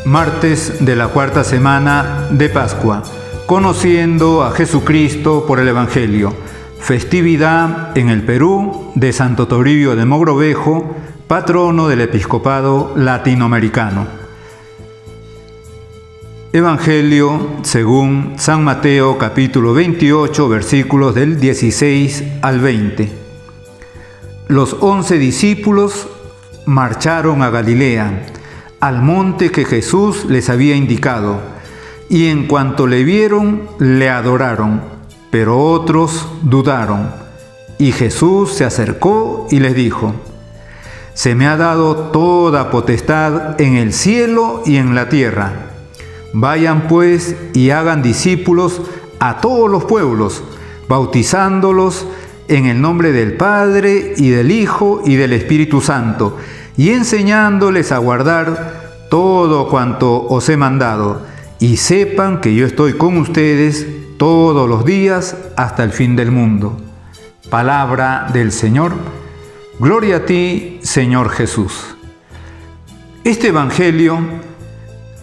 Martes de la cuarta semana de Pascua, conociendo a Jesucristo por el Evangelio. Festividad en el Perú de Santo Toribio de Mogrovejo, patrono del episcopado latinoamericano. Evangelio según San Mateo capítulo 28, versículos del 16 al 20. Los 11 discípulos marcharon a Galilea, al monte que Jesús les había indicado, y en cuanto le vieron, le adoraron, pero otros dudaron. Y Jesús se acercó y les dijo: «Se me ha dado toda potestad en el cielo y en la tierra. Vayan pues y hagan discípulos a todos los pueblos, bautizándolos en el nombre del Padre y del Hijo y del Espíritu Santo, y enseñándoles a guardar todo cuanto os he mandado, y sepan que yo estoy con ustedes todos los días hasta el fin del mundo». Palabra del Señor. Gloria a ti, Señor Jesús. Este Evangelio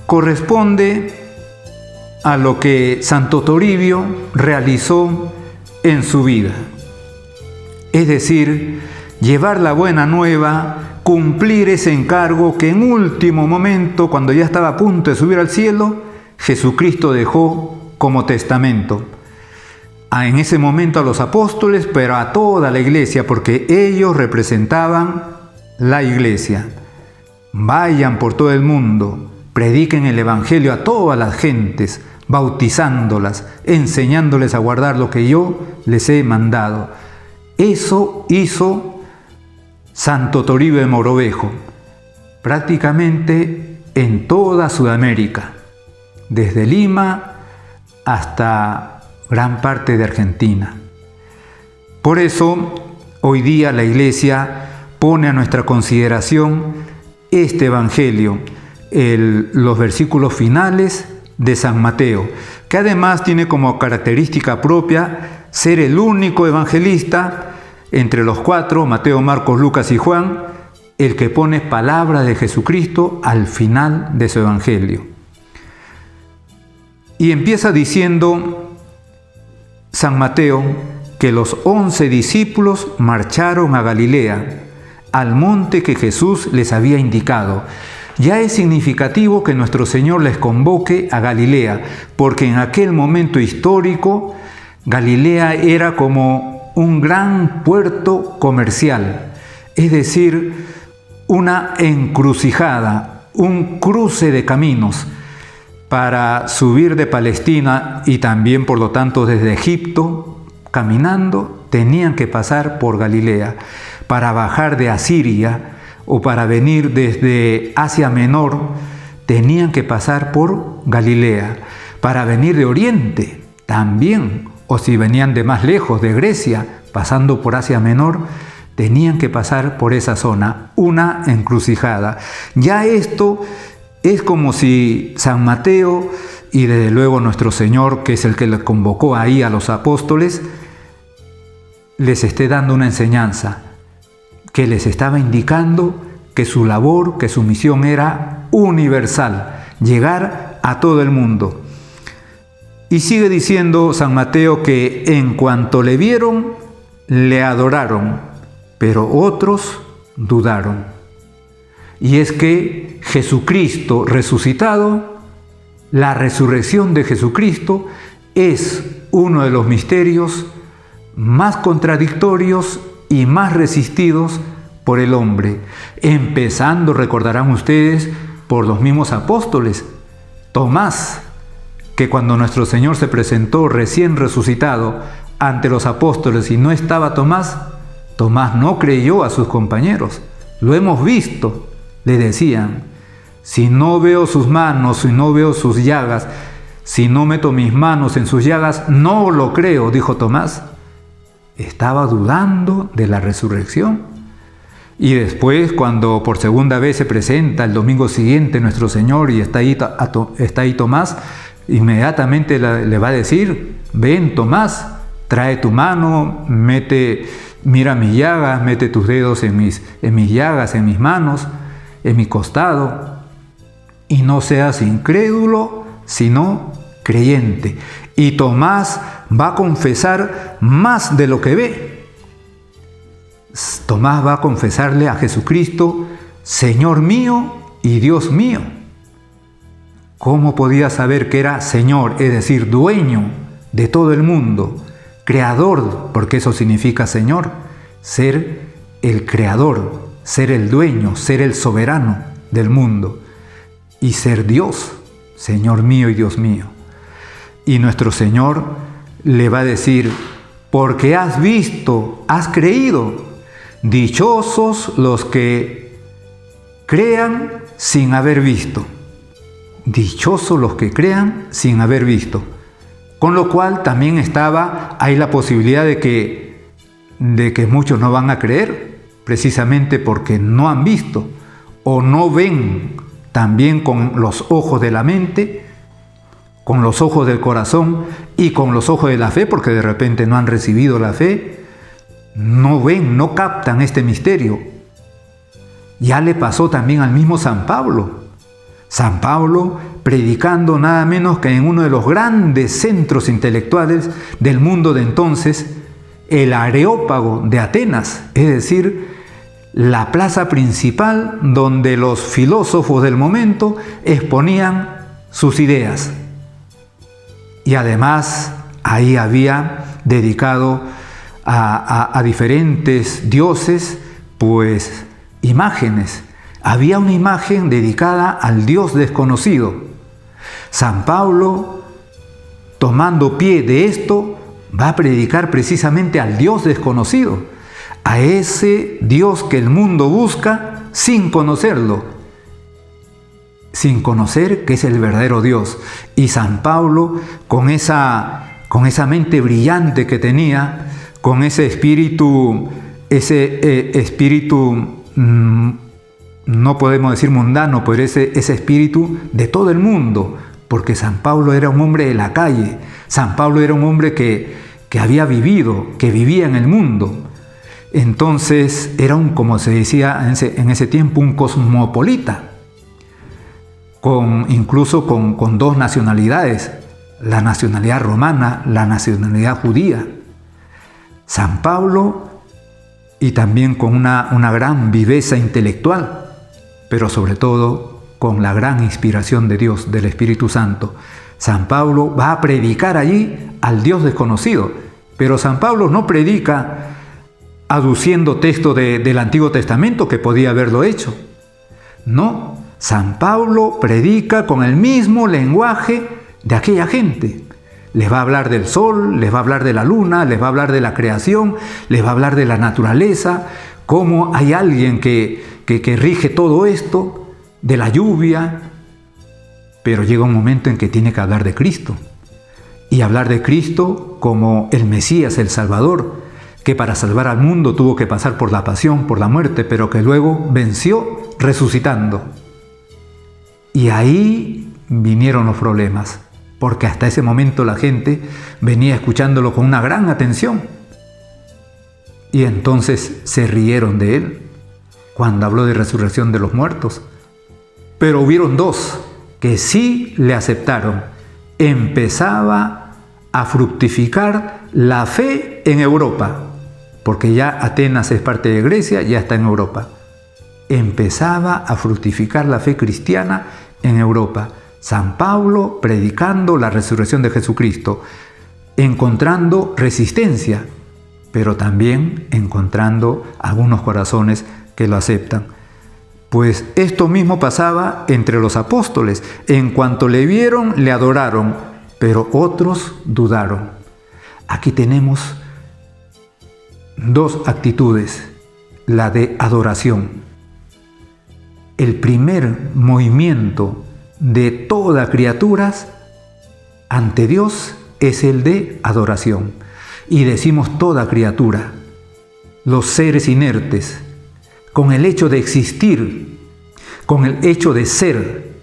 corresponde a lo que Santo Toribio realizó en su vida. Es decir, llevar la buena nueva, cumplir ese encargo que en último momento, cuando ya estaba a punto de subir al cielo, Jesucristo dejó como testamento. En ese momento a los apóstoles, pero a toda la iglesia, porque ellos representaban la iglesia. Vayan por todo el mundo, prediquen el Evangelio a todas las gentes, bautizándolas, enseñándoles a guardar lo que yo les he mandado. Eso hizo Santo Toribio de Mogrovejo, prácticamente en toda Sudamérica, desde Lima hasta gran parte de Argentina. Por eso, hoy día la Iglesia pone a nuestra consideración este Evangelio, los versículos finales de San Mateo, que además tiene como característica propia ser el único evangelista entre los cuatro, Mateo, Marcos, Lucas y Juan, el que pone palabras de Jesucristo al final de su Evangelio. Y empieza diciendo San Mateo que los 11 discípulos marcharon a Galilea, al monte que Jesús les había indicado. Ya es significativo que nuestro Señor les convoque a Galilea, porque en aquel momento histórico Galilea era como un gran puerto comercial, es decir, una encrucijada, un cruce de caminos para subir de Palestina y también, por lo tanto, desde Egipto, caminando, tenían que pasar por Galilea. Para bajar de Asiria o para venir desde Asia Menor, tenían que pasar por Galilea. Para venir de Oriente, también, o si venían de más lejos, de Grecia, pasando por Asia Menor, tenían que pasar por esa zona, una encrucijada. Ya esto es como si San Mateo, y desde luego nuestro Señor, que es el que le convocó ahí a los apóstoles, les esté dando una enseñanza, que les estaba indicando que su labor, que su misión era universal, llegar a todo el mundo. Y sigue diciendo San Mateo que en cuanto le vieron, le adoraron, pero otros dudaron. Y es que Jesucristo resucitado, la resurrección de Jesucristo, es uno de los misterios más contradictorios y más resistidos por el hombre. Empezando, recordarán ustedes, por los mismos apóstoles. Tomás, que cuando nuestro Señor se presentó recién resucitado ante los apóstoles y no estaba Tomás, Tomás no creyó a sus compañeros. Lo hemos visto, le decían: si no veo sus manos, si no veo sus llagas, si no meto mis manos en sus llagas, no lo creo, dijo Tomás. Estaba dudando de la resurrección. Y después, cuando por segunda vez se presenta el domingo siguiente nuestro Señor y está ahí Tomás, inmediatamente le va a decir: ven, Tomás, trae tu mano, mira mis llagas, mete tus dedos en mis llagas, en mis manos, en mi costado. y no seas incrédulo, sino creyente. Y Tomás va a confesar más de lo que ve. Tomás va a confesarle a Jesucristo, Señor mío y Dios mío. ¿Cómo podía saber que era Señor, es decir, dueño de todo el mundo? Creador, porque eso significa Señor, ser el creador, ser el dueño, ser el soberano del mundo. Y ser Dios, Señor mío y Dios mío. Y nuestro Señor le va a decir, porque has visto, has creído, dichosos los que crean sin haber visto. Dichosos los que crean sin haber visto. Con lo cual también estaba ahí la posibilidad de que muchos no van a creer, precisamente porque no han visto o no ven también con los ojos de la mente, con los ojos del corazón y con los ojos de la fe, porque de repente no han recibido la fe, no ven, no captan este misterio. Ya le pasó también al mismo San Pablo. San Pablo predicando nada menos que en uno de los grandes centros intelectuales del mundo de entonces, el Areópago de Atenas, es decir, la plaza principal donde los filósofos del momento exponían sus ideas. Y además ahí había dedicado a diferentes dioses, pues imágenes. Había una imagen dedicada al Dios desconocido. San Pablo, tomando pie de esto, va a predicar precisamente al Dios desconocido, a ese Dios que el mundo busca sin conocerlo, sin conocer que es el verdadero Dios. Y San Pablo, con esa mente brillante que tenía, con ese espíritu, no podemos decir mundano, pero ese espíritu de todo el mundo, porque San Pablo era un hombre de la calle. San Pablo era un hombre que había vivido, que vivía en el mundo. Entonces era como se decía en ese tiempo, un cosmopolita, incluso con dos nacionalidades, la nacionalidad romana, la nacionalidad judía. San Pablo, y también con una gran viveza intelectual, pero sobre todo con la gran inspiración de Dios, del Espíritu Santo. San Pablo va a predicar allí al Dios desconocido, pero San Pablo no predica aduciendo texto del Antiguo Testamento, que podía haberlo hecho. No, San Pablo predica con el mismo lenguaje de aquella gente. Les va a hablar del sol, les va a hablar de la luna, les va a hablar de la creación, les va a hablar de la naturaleza, cómo hay alguien que rige todo esto, de la lluvia. Pero llega un momento en que tiene que hablar de Cristo. Y hablar de Cristo como el Mesías, el Salvador, que para salvar al mundo tuvo que pasar por la pasión, por la muerte, pero que luego venció resucitando. Y ahí vinieron los problemas, porque hasta ese momento la gente venía escuchándolo con una gran atención. Y entonces se rieron de él cuando habló de resurrección de los muertos. Pero hubieron dos que sí le aceptaron. Empezaba a fructificar la fe en Europa, porque ya Atenas es parte de Grecia, ya está en Europa. Empezaba a fructificar la fe cristiana en Europa. San Pablo predicando la resurrección de Jesucristo, encontrando resistencia, pero también encontrando algunos corazones que lo aceptan. Pues esto mismo pasaba entre los apóstoles. En cuanto le vieron, le adoraron, pero otros dudaron. Aquí tenemos dos actitudes, la de adoración. El primer movimiento de toda criatura ante Dios es el de adoración. Y decimos toda criatura, los seres inertes, con el hecho de existir, con el hecho de ser,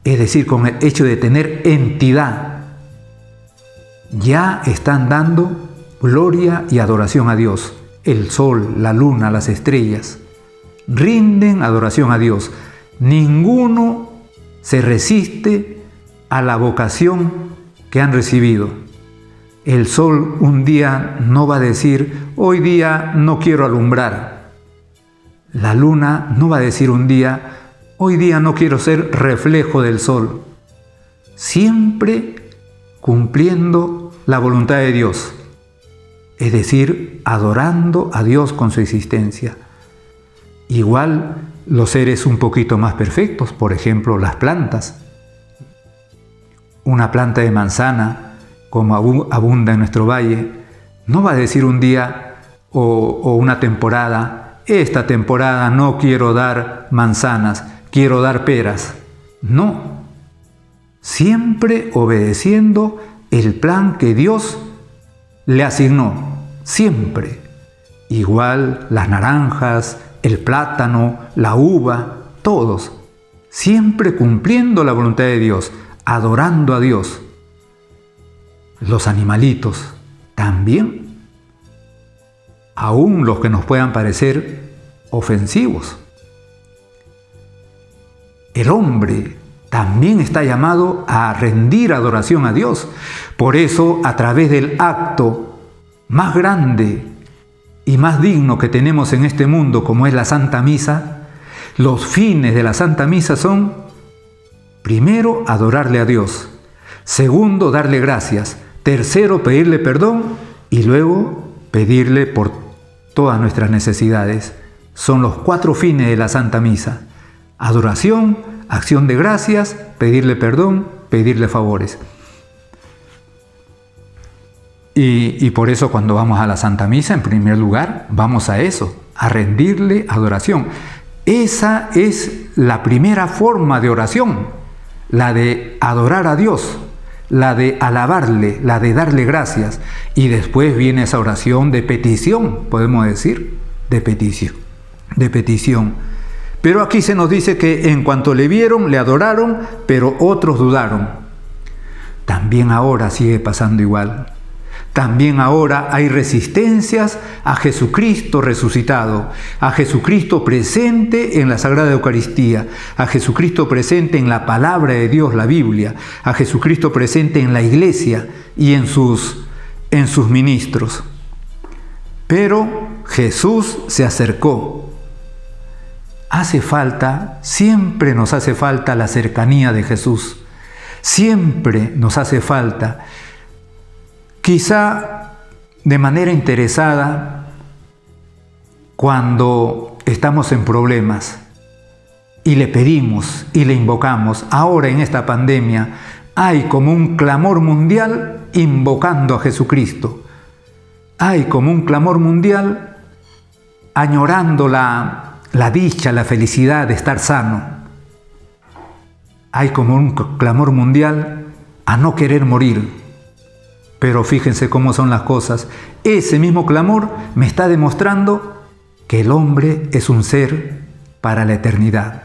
es decir, con el hecho de tener entidad, ya están dando gloria y adoración a Dios. El sol, la luna, las estrellas rinden adoración a Dios. ninguno se resiste a la vocación que han recibido. El sol un día no va a decir, hoy día no quiero alumbrar. La luna no va a decir un día, hoy día no quiero ser reflejo del sol. Siempre cumpliendo la voluntad de Dios, es decir, adorando a Dios con su existencia. Igual los seres un poquito más perfectos, por ejemplo, las plantas. Una planta de manzana, como abunda en nuestro valle, no va a decir un día o una temporada, esta temporada no quiero dar manzanas, quiero dar peras. No, siempre obedeciendo el plan que Dios le asignó, siempre. Igual las naranjas, el plátano, la uva, todos, siempre cumpliendo la voluntad de Dios, adorando a Dios. Los animalitos también, aún los que nos puedan parecer ofensivos. El hombre también está llamado a rendir adoración a Dios. Por eso, a través del acto más grande y más digno que tenemos en este mundo, como es la Santa Misa, los fines de la Santa Misa son, primero, adorarle a Dios; segundo, darle gracias; tercero, pedirle perdón; y luego pedirle por todas nuestras necesidades. Son los 4 fines de la Santa Misa: adoración, acción de gracias, pedirle perdón, pedirle favores. Y por eso cuando vamos a la Santa Misa, en primer lugar, vamos a eso, a rendirle adoración. Esa es la primera forma de oración, la de adorar a Dios, la de alabarle, la de darle gracias. Y después viene esa oración de petición, podemos decir, de petición. Pero aquí se nos dice que en cuanto le vieron, le adoraron, pero otros dudaron. También ahora sigue pasando igual. También ahora hay resistencias a Jesucristo resucitado, a Jesucristo presente en la Sagrada Eucaristía, a Jesucristo presente en la palabra de Dios, la Biblia, a Jesucristo presente en la Iglesia y en sus ministros. Pero Jesús se acercó. Hace falta, siempre nos hace falta la cercanía de Jesús. Siempre nos hace falta. Quizá de manera interesada, cuando estamos en problemas y le pedimos y le invocamos, ahora en esta pandemia hay como un clamor mundial invocando a Jesucristo. Hay como un clamor mundial añorando la dicha, la felicidad de estar sano. Hay como un clamor mundial a no querer morir. Pero fíjense cómo son las cosas. Ese mismo clamor me está demostrando que el hombre es un ser para la eternidad.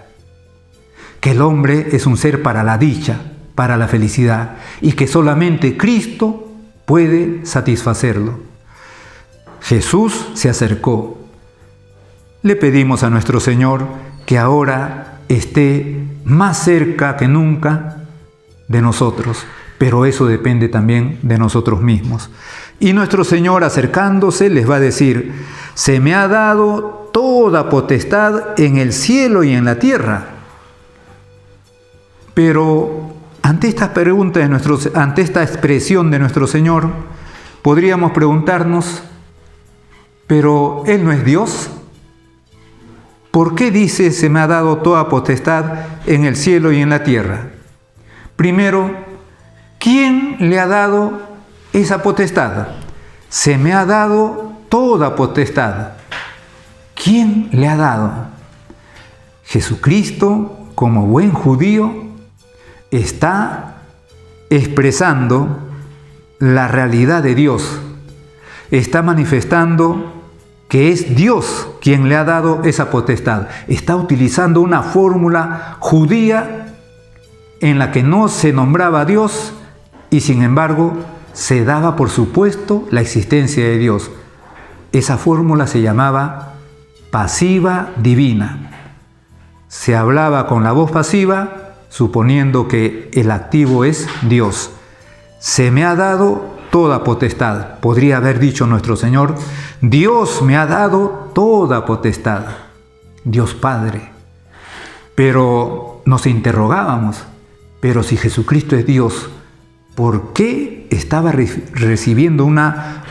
Que el hombre es un ser para la dicha, para la felicidad. Y que solamente Cristo puede satisfacerlo. Jesús se acercó. Le pedimos a nuestro Señor que ahora esté más cerca que nunca de nosotros. Pero eso depende también de nosotros mismos. Y nuestro Señor, acercándose, les va a decir: se me ha dado toda potestad en el cielo y en la tierra. Pero ante esta pregunta ante esta expresión de nuestro Señor, podríamos preguntarnos: ¿pero Él no es Dios? ¿Por qué dice se me ha dado toda potestad en el cielo y en la tierra? Primero, ¿quién le ha dado esa potestad? Se me ha dado toda potestad. ¿Quién le ha dado? Jesucristo, como buen judío, está expresando la realidad de Dios. Está manifestando que es Dios quien le ha dado esa potestad. Está utilizando una fórmula judía en la que no se nombraba a Dios y sin embargo se daba por supuesto la existencia de Dios. Esa fórmula se llamaba pasiva divina. Se hablaba con la voz pasiva, suponiendo que el activo es Dios. Se me ha dado toda potestad. Podría haber dicho nuestro Señor, Dios me ha dado toda potestad. Dios Padre. Pero nos interrogábamos, pero si Jesucristo es Dios, ¿por qué estaba recibiendo una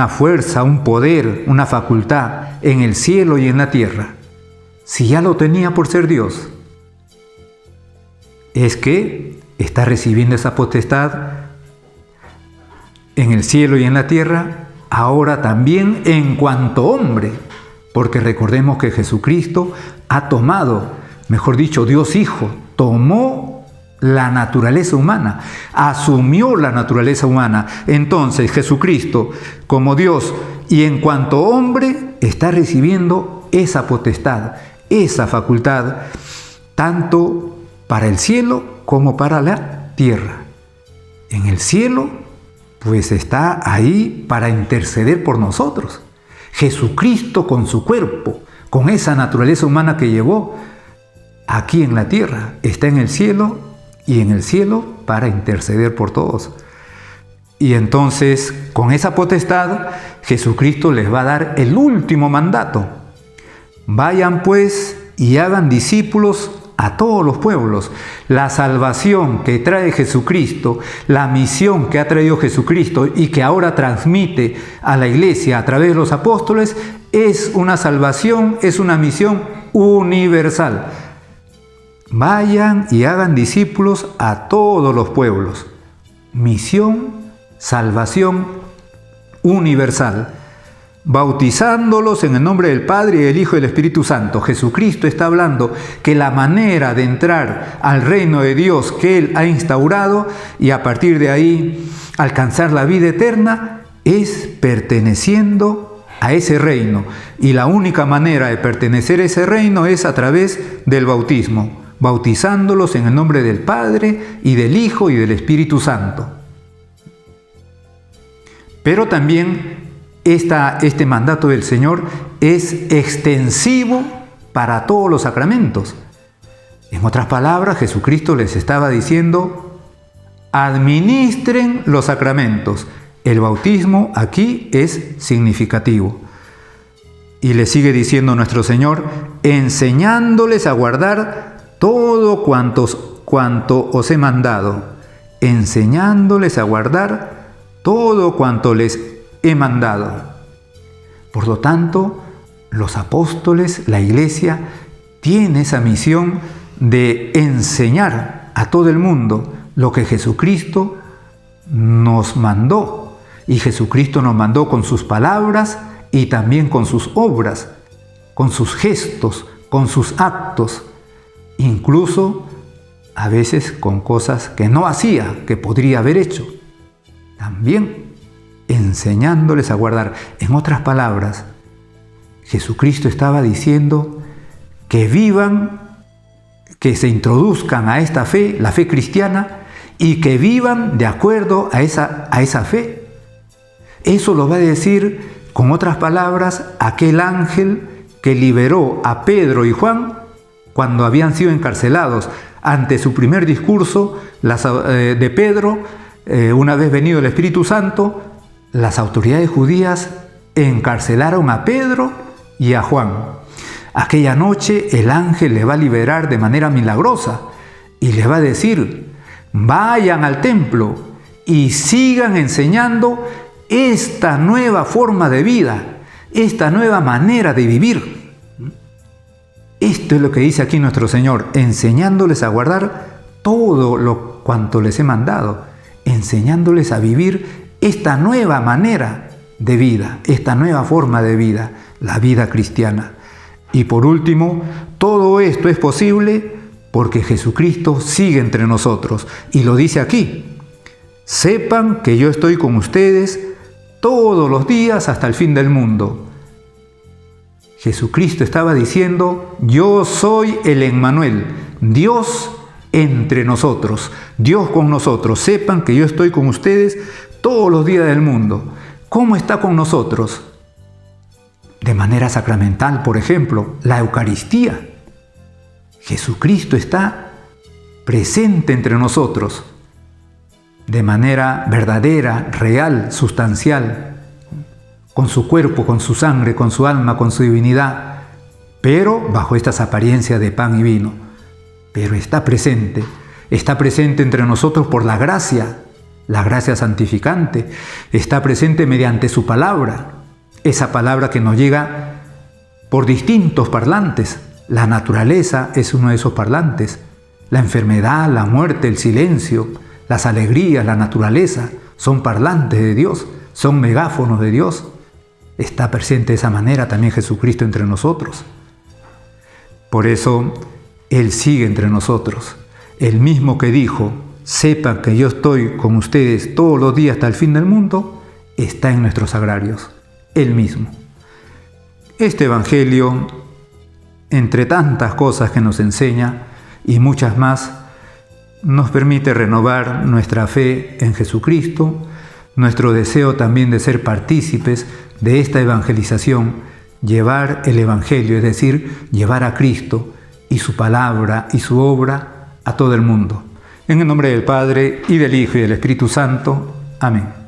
fuerza, un poder, una facultad en el cielo y en la tierra? Si ya lo tenía por ser Dios. Es que está recibiendo esa potestad en el cielo y en la tierra, ahora también en cuanto hombre, porque recordemos que Jesucristo ha tomado, mejor dicho, Dios Hijo, tomó la naturaleza humana, asumió la naturaleza humana. Entonces Jesucristo, como Dios y en cuanto hombre, está recibiendo esa potestad, esa facultad, tanto para el cielo como para la tierra. En el cielo, pues está ahí para interceder por nosotros. Jesucristo con su cuerpo, con esa naturaleza humana que llevó, aquí en la tierra, está en el cielo y en el cielo para interceder por todos. Y entonces, con esa potestad, Jesucristo les va a dar el último mandato. Vayan pues y hagan discípulos a todos los pueblos. La salvación que trae Jesucristo, la misión que ha traído Jesucristo y que ahora transmite a la iglesia a través de los apóstoles, es una salvación, es una misión universal. Vayan y hagan discípulos a todos los pueblos. Misión, salvación universal. Bautizándolos en el nombre del Padre y del Hijo y del Espíritu Santo. Jesucristo está hablando que la manera de entrar al reino de Dios que Él ha instaurado y a partir de ahí alcanzar la vida eterna es perteneciendo a ese reino. Y la única manera de pertenecer a ese reino es a través del bautismo. Bautizándolos en el nombre del Padre y del Hijo y del Espíritu Santo. Pero también este mandato del Señor es extensivo para todos los sacramentos. En otras palabras, Jesucristo les estaba diciendo, administren los sacramentos. El bautismo aquí es significativo. Y le sigue diciendo nuestro Señor, enseñándoles a guardar todo cuanto os he mandado. Enseñándoles a guardar todo cuanto les he mandado. Por lo tanto, los apóstoles, la iglesia, tiene esa misión de enseñar a todo el mundo lo que Jesucristo nos mandó. Y Jesucristo nos mandó con sus palabras y también con sus obras, con sus gestos, con sus actos, incluso a veces con cosas que no hacía, que podría haber hecho. También enseñándoles a guardar. En otras palabras, Jesucristo estaba diciendo que vivan, que se introduzcan a esta fe, la fe cristiana, y que vivan de acuerdo a esa fe. Eso lo va a decir, con otras palabras, aquel ángel que liberó a Pedro y Juan cuando habían sido encarcelados. Ante su primer discurso de Pedro, una vez venido el Espíritu Santo, las autoridades judías encarcelaron a Pedro y a Juan. Aquella noche el ángel les va a liberar de manera milagrosa y les va a decir, vayan al templo y sigan enseñando esta nueva forma de vida, esta nueva manera de vivir. Esto es lo que dice aquí nuestro Señor, enseñándoles a guardar todo cuanto les he mandado, enseñándoles a vivir esta nueva manera de vida, esta nueva forma de vida, la vida cristiana. Y por último, todo esto es posible porque Jesucristo sigue entre nosotros. Y lo dice aquí, sepan que yo estoy con ustedes todos los días hasta el fin del mundo. Jesucristo estaba diciendo, yo soy el Emmanuel, Dios entre nosotros, Dios con nosotros. Sepan que yo estoy con ustedes todos los días del mundo. ¿Cómo está con nosotros? de manera sacramental, por ejemplo, la Eucaristía. Jesucristo está presente entre nosotros de manera verdadera, real, sustancial, con su cuerpo, con su sangre, con su alma, con su divinidad, pero bajo estas apariencias de pan y vino. Pero está presente entre nosotros por la gracia santificante, está presente mediante su palabra, esa palabra que nos llega por distintos parlantes. La naturaleza es uno de esos parlantes, la enfermedad, la muerte, el silencio, las alegrías, la naturaleza, son parlantes de Dios, son megáfonos de Dios. Está presente de esa manera también Jesucristo entre nosotros. Por eso, Él sigue entre nosotros. El mismo que dijo, sepan que yo estoy con ustedes todos los días hasta el fin del mundo, está en nuestros sagrarios. Él mismo. Este Evangelio, entre tantas cosas que nos enseña y muchas más, nos permite renovar nuestra fe en Jesucristo, nuestro deseo también de ser partícipes de esta evangelización, llevar el Evangelio, es decir, llevar a Cristo y su palabra y su obra a todo el mundo. En el nombre del Padre, y del Hijo, y del Espíritu Santo. Amén.